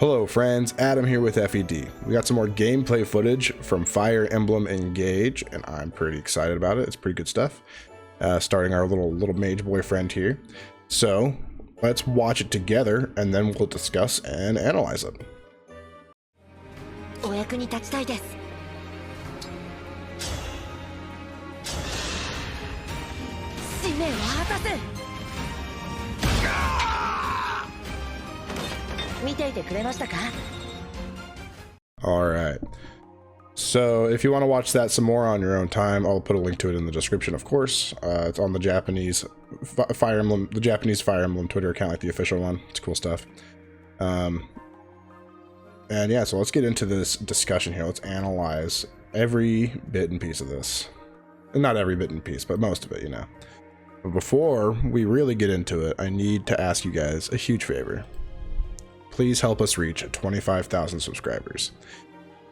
Hello friends, Adam here with FED. We got some more gameplay footage from Fire Emblem Engage, and I'm pretty excited about it. It's pretty good stuff. Starting our little mage boyfriend here. So let's watch it together, and then we'll discuss and analyze it. Alright, so if you want to watch that some more on your own time, I'll put a link to it in the description, of course. It's on the Japanese Fire Emblem, Twitter account, like the official one. It's cool stuff. And yeah, so let's get into this discussion here. Let's analyze every bit and piece of this. Not every bit and piece, but most of it, you know. But before we really get into it, I need to ask you guys a huge favor. Please help us reach 25,000 subscribers.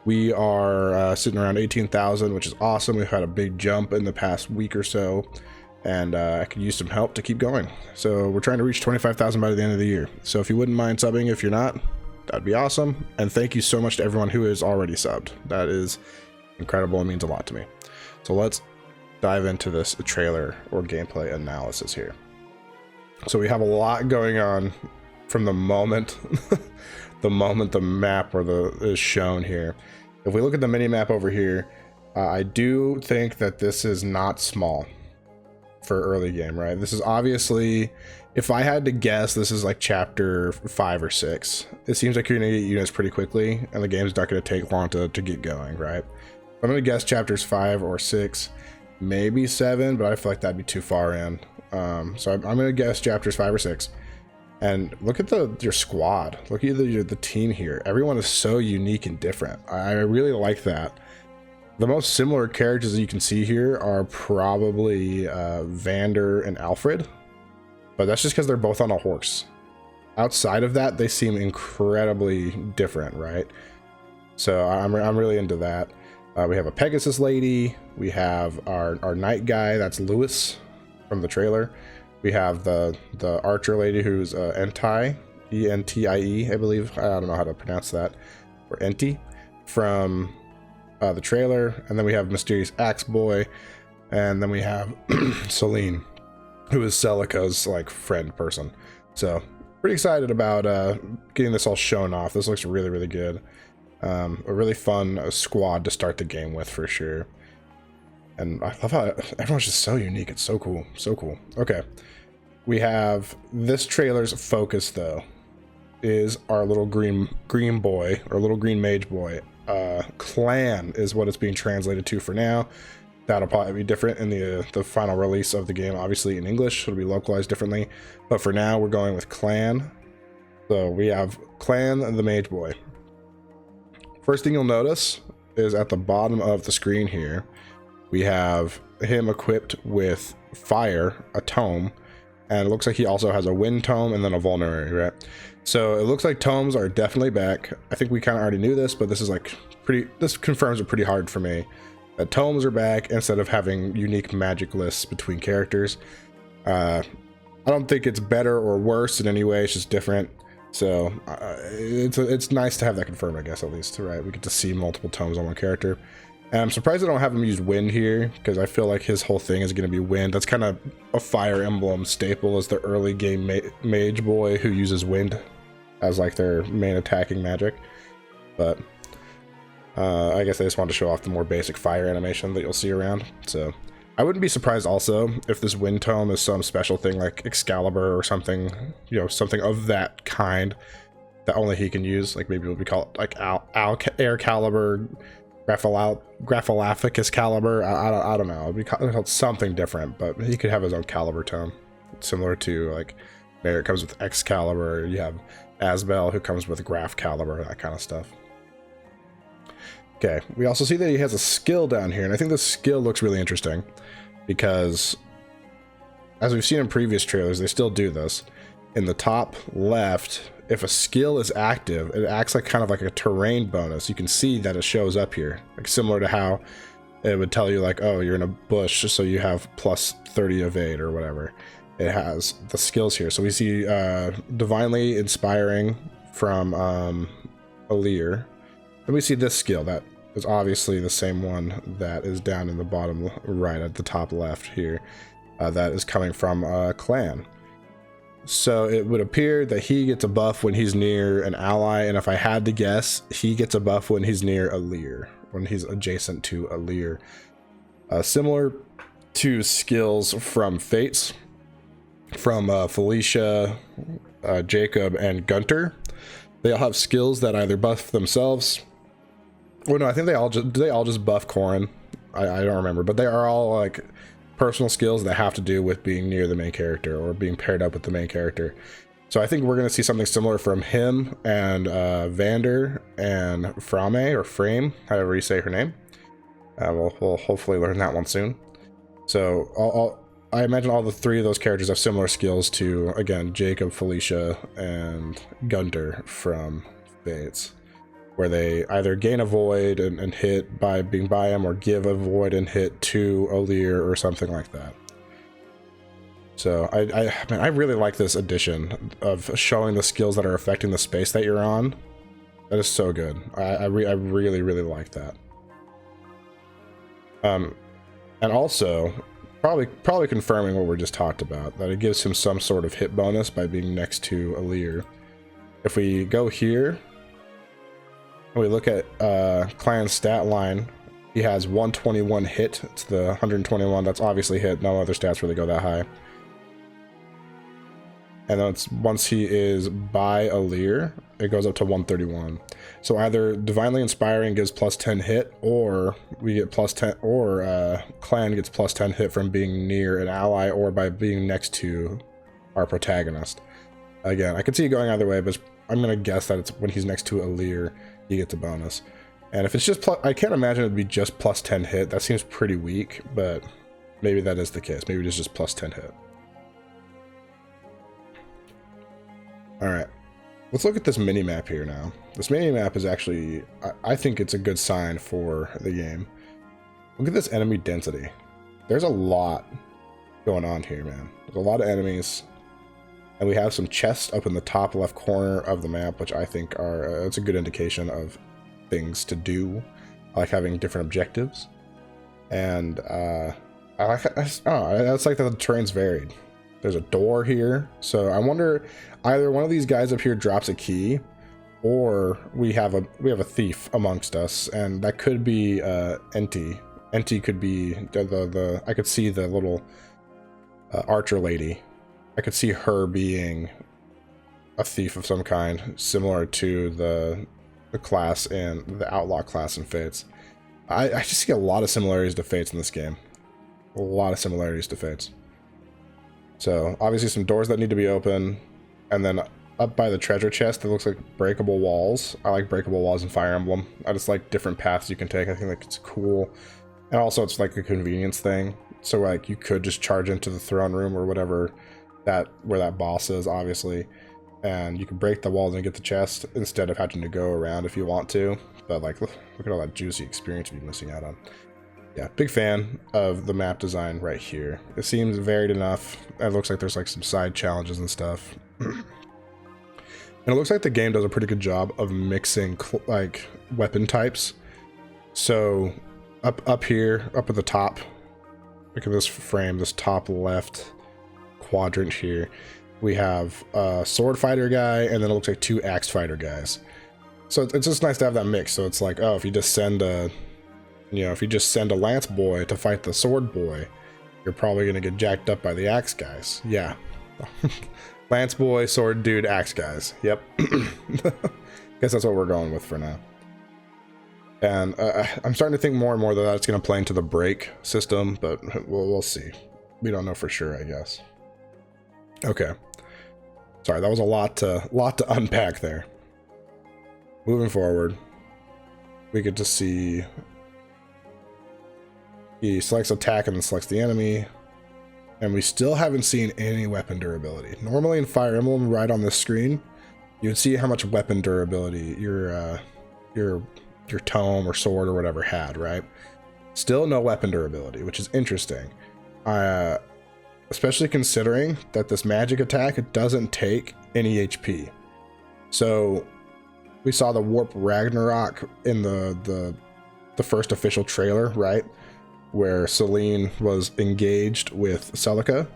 We are sitting around 18,000, which is awesome. We've had a big jump in the past week or so, and I could use some help to keep going. So we're trying to reach 25,000 by the end of the year. So if you wouldn't mind subbing, if you're not, that'd be awesome. And thank you so much to everyone who is already subbed. That is incredible and means a lot to me. So let's dive into this trailer or gameplay analysis here. So we have a lot going on from the moment the map is shown here. If we look at the mini map over here, I do think that this is not small for early game, right? This is obviously, if I had to guess, this is like chapter 5 or 6. It seems like you're gonna get units pretty quickly and the game's not gonna take long to get going, right? I'm gonna guess chapters 5 or 6, maybe 7, but I feel like that'd be too far in. So I'm gonna guess chapters 5 or 6. And look at your squad. Look at the team here. Everyone is so unique and different. I really like that. The most similar characters that you can see here are probably Vander and Alfred, but that's just because they're both on a horse. Outside of that, they seem incredibly different, right? So I'm really into that. We have a Pegasus lady. We have our knight guy. That's Lewis from the trailer. We have the archer lady who's Entie, E-N-T-I-E, I believe. I don't know how to pronounce that. Or Enti from the trailer. And then we have Mysterious Axe Boy. And then we have Celine, who is Celica's like friend person. So pretty excited about getting this all shown off. This looks really, really good. A really fun squad to start the game with for sure. And I love how everyone's just so unique. It's so cool. So cool. Okay. We have this trailer's focus, though, is our little green boy, or little green mage boy. Clan is what it's being translated to for now. That'll probably be different in the final release of the game. Obviously in English, it'll be localized differently. But for now, we're going with Clan. So we have Clan and the mage boy. First thing you'll notice is at the bottom of the screen here, we have him equipped with fire, a tome, and it looks like he also has a wind tome and then a vulnerary, right? So it looks like tomes are definitely back. I think we kind of already knew this, but this is like this confirms it pretty hard for me. That tomes are back instead of having unique magic lists between characters. I don't think it's better or worse in any way, it's just different. So it's nice to have that confirmed, I guess, at least, right? We get to see multiple tomes on one character. And I'm surprised I don't have him use wind here, because I feel like his whole thing is going to be wind. That's kind of a Fire Emblem staple, is the early game mage boy who uses wind as like their main attacking magic. But I guess they just wanted to show off the more basic fire animation that you'll see around. So I wouldn't be surprised also if this wind tome is some special thing like Excalibur or something, you know, something of that kind that only he can use. Like maybe it would be called like Air Caliber, Grapholaphicus Caliber. I don't know. It'd be called something different, but he could have his own caliber tome, similar to like there it comes with Excalibur. You have Asbel who comes with Graph Caliber, that kind of stuff. Okay, we also see that he has a skill down here, and I think this skill looks really interesting because, as we've seen in previous trailers, they still do this. In the top left, if a skill is active, it acts like kind of like a terrain bonus. You can see that it shows up here, like similar to how it would tell you like, oh, you're in a bush, so you have plus 30 evade or whatever. It has the skills here. So we see Divinely Inspiring from Alir. Then we see this skill that is obviously the same one that is down in the bottom right at the top left here. That is coming from Clan. So it would appear that he gets a buff when he's near an ally, and if I had to guess, he gets a buff when he's near Alir, when he's adjacent to Alir. Similar to skills from Fates, from Felicia, Jacob, and Gunter. They all have skills that either buff themselves. Well, no, I think they all just buff Corrin. I don't remember, but they are all like personal skills that have to do with being near the main character or being paired up with the main character. So I think we're going to see something similar from him and Vander and Frame, or Frame, however you say her name. We'll hopefully learn that one soon. So I imagine all the three of those characters have similar skills to, again, Jacob, Felicia, and Gunter from Fates, where they either gain a void and hit by being by him, or give a void and hit to Alir or something like that. So I really like this addition of showing the skills that are affecting the space that you're on. That is so good. I really, really like that. And also, probably confirming what we just talked about, that it gives him some sort of hit bonus by being next to Alir. If we go here, and we look at Clan's stat line, he has 121 hit. It's the 121, that's obviously hit. No other stats really go that high. And then once he is by Alir, it goes up to 131. So either Divinely Inspiring gives plus 10 hit, or we get plus 10, or Clan gets plus 10 hit from being near an ally or by being next to our protagonist. Again, I could see it going either way, but I'm going to guess that it's when he's next to Alir, he gets a bonus. And if it's just plus, I can't imagine it'd be just plus 10 hit. That seems pretty weak, but maybe that is the case. Maybe it's just plus 10 hit. Alright, let's look at this mini-map here now. This mini-map is actually, I think it's a good sign for the game. Look at this enemy density. There's a lot going on here, man. There's a lot of enemies. And we have some chests up in the top left corner of the map, which I think are, it's a good indication of things to do. I like having different objectives. And I like, it's like that the terrain's varied. There's a door here, so I wonder either one of these guys up here drops a key, or we have a thief amongst us, and that could be Enti. Enti could be the I could see the little archer lady. I could see her being a thief of some kind, similar to the class in the outlaw class in Fates. I just see a lot of similarities to Fates in this game. A lot of similarities to Fates. So obviously some doors that need to be open, and then up by the treasure chest that looks like breakable walls. I like breakable walls in Fire Emblem. I just like different paths you can take. I think like it's cool, and also it's like a convenience thing. So like you could just charge into the throne room or whatever where that boss is, obviously, and you can break the walls and get the chest instead of having to go around if you want to. But like look at all that juicy experience you'd be missing out on. Yeah, big fan of the map design right here. It seems varied enough. It looks like there's like some side challenges and stuff. And it looks like the game does a pretty good job of mixing like weapon types. So up here, up at the top, look at this frame, this top left quadrant here, we have a sword fighter guy, and then it looks like two axe fighter guys. So it's just nice to have that mix. So it's like, oh, if you just send a lance boy to fight the sword boy, you're probably going to get jacked up by the axe guys. Yeah. Lance boy, sword dude, axe guys. Yep. Guess that's what we're going with for now. And I'm starting to think more and more that that's going to play into the break system, but we'll see. We don't know for sure, I guess. Okay. Sorry, that was a lot to unpack there. Moving forward, we get to see he selects attack and then selects the enemy, and we still haven't seen any weapon durability. Normally in Fire Emblem, right on this screen, you would see how much weapon durability your tome or sword or whatever had, right? Still no weapon durability, which is interesting. Especially considering that this magic attack, it doesn't take any HP. So we saw the Warp Ragnarok in the first official trailer, right? Where Selene was engaged with Celica,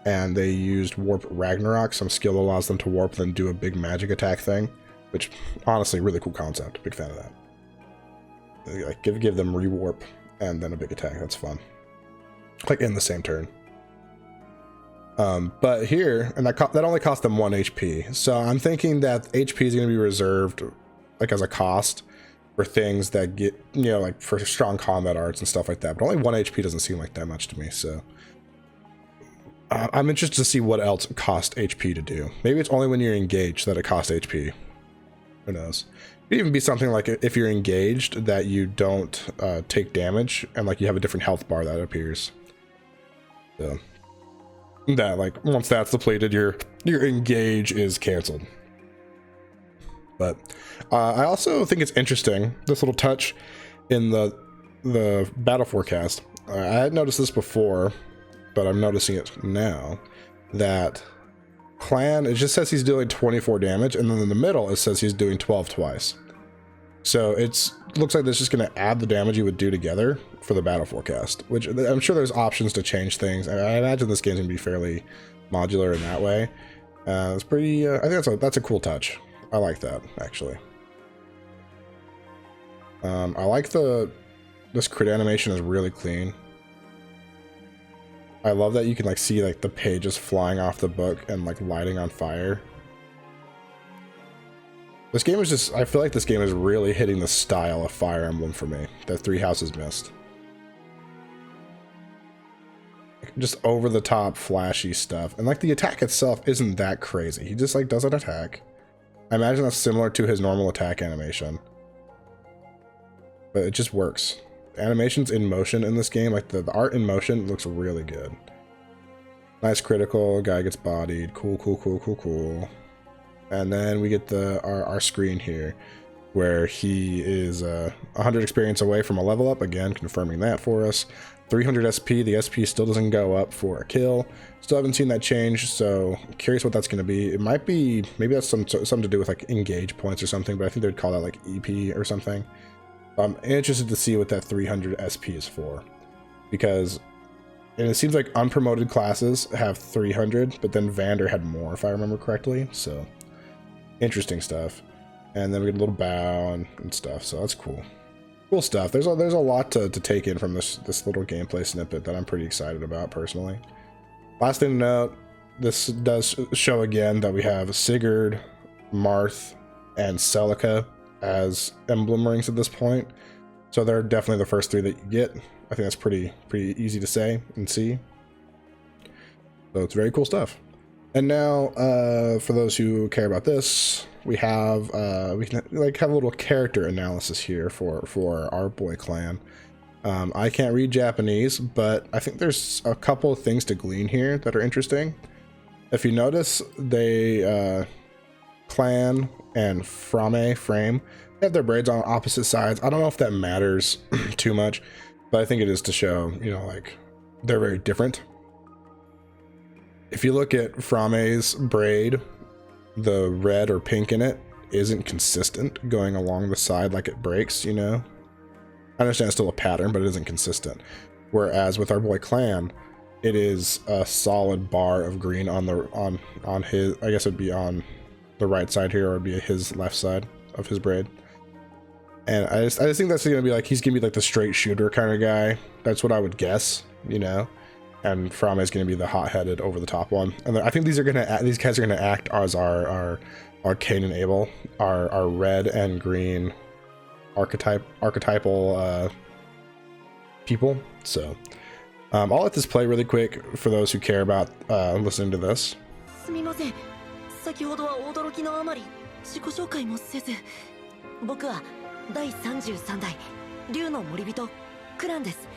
and they used Warp Ragnarok, some skill that allows them to warp, then do a big magic attack thing, which honestly, really cool concept. Big fan of that. Like give them rewarp and then a big attack. That's fun. Like in the same turn. But here, and that only cost them 1 HP. So I'm thinking that HP is going to be reserved, like as a cost for things that get, you know, like for strong combat arts and stuff like that. But only 1 HP doesn't seem like that much to me. So I'm interested to see what else cost HP to do. Maybe it's only when you're engaged that it costs HP. Who knows? It could even be something like if you're engaged that you don't take damage, and like you have a different health bar that appears. So that, like, once that's depleted, your engage is canceled. But I also think it's interesting, this little touch in the battle forecast. I had noticed this before, but I'm noticing it now, that Clan, it just says he's doing 24 damage, and then in the middle it says he's doing 12 twice. So it looks like that's just going to add the damage you would do together for the battle forecast, which I'm sure there's options to change things. I imagine this game's going to be fairly modular in that way. It's pretty, I think that's a cool touch. I like that, actually. I like this crit animation is really clean. I love that you can like see like the pages flying off the book and like lighting on fire. This game is just, I feel like this game is really hitting the style of Fire Emblem for me that Three Houses missed. Just over the top flashy stuff. And like the attack itself isn't that crazy. He just like does an attack. I imagine that's similar to his normal attack animation. But it just works. The animations in motion in this game, like the art in motion looks really good. Nice critical, guy gets bodied. Cool, cool, cool, cool, cool. And then we get our screen here where he is 100 experience away from a level up, again confirming that for us. 300 SP, the SP still doesn't go up for a kill. Still haven't seen that change, so I'm curious what that's going to be. It might be, maybe that's something to do with like engage points or something, but I think they'd call that like EP or something. I'm interested to see what that 300 SP is for, because and it seems like unpromoted classes have 300, but then Vander had more if I remember correctly, so interesting stuff. And then we get a little bow and stuff, so that's cool. Cool stuff. There's a lot to take in from this little gameplay snippet that I'm pretty excited about personally. Last thing to note, this does show again that we have Sigurd, Marth, and Celica as emblem rings at this point. So they're definitely the first three that you get. I think that's pretty easy to say and see. So it's very cool stuff. And now, for those who care about this, we can like have a little character analysis here for our boy Clan. I can't read Japanese, but I think there's a couple of things to glean here that are interesting. If you notice, they Clan and Frame have their braids on opposite sides. I don't know if that matters too much, but I think it is to show, you know, like they're very different. If you look at Frame's braid, the red or pink in it isn't consistent going along the side like it breaks, you know? I understand it's still a pattern, but it isn't consistent. Whereas with our boy Clan, it is a solid bar of green on his, I guess it'd be on the right side here, or it'd be his left side of his braid. And I just think that's gonna be like, he's gonna be like the straight shooter kind of guy. That's what I would guess, you know? And Frame is going to be the hot-headed, over-the-top one. And I think these guys are going to act as our Cain and Abel, our red and green archetypal people. So I'll let this play really quick for those who care about listening to this. すみません。先ほどは驚きのあまり自己紹介もせず、僕は第33代竜の森人クランです。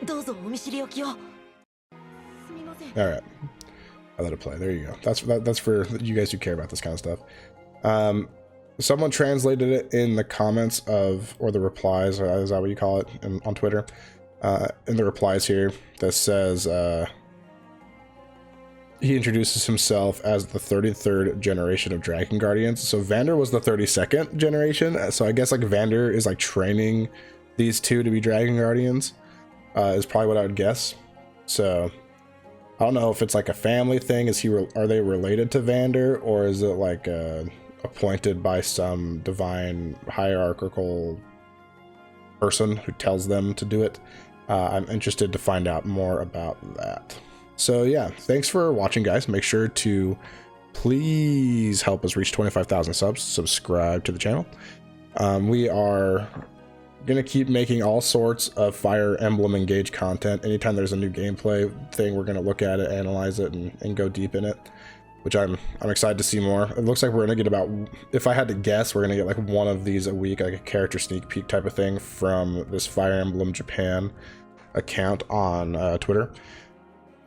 どうぞお見知りおきを。 All right, I let it play. There you go. That's for you guys who care about this kind of stuff. Someone translated it in the comments or the replies, is that what you call it, on Twitter? In the replies here, that says he introduces himself as the 33rd generation of Dragon Guardians. So Vander was the 32nd generation. So I guess like Vander is like training these two to be Dragon Guardians, is probably what I would guess. So I don't know if it's like a family thing. Are they related to Vander, or is it like appointed by some divine hierarchical person who tells them to do it? I'm interested to find out more about that. So yeah, thanks for watching, guys. Make sure to please help us reach 25,000 subs. Subscribe to the channel. We are gonna keep making all sorts of Fire Emblem Engage content. Anytime there's a new gameplay thing, we're gonna look at it, analyze it, and go deep in it, which I'm excited to see more. It looks like we're gonna get about, if I had to guess, we're gonna get like one of these a week, like a character sneak peek type of thing from this Fire Emblem Japan account on Twitter.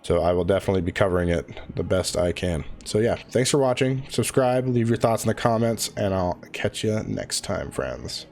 So I will definitely be covering it the best I can. So yeah, thanks for watching. Subscribe, leave your thoughts in the comments, and I'll catch you next time, friends.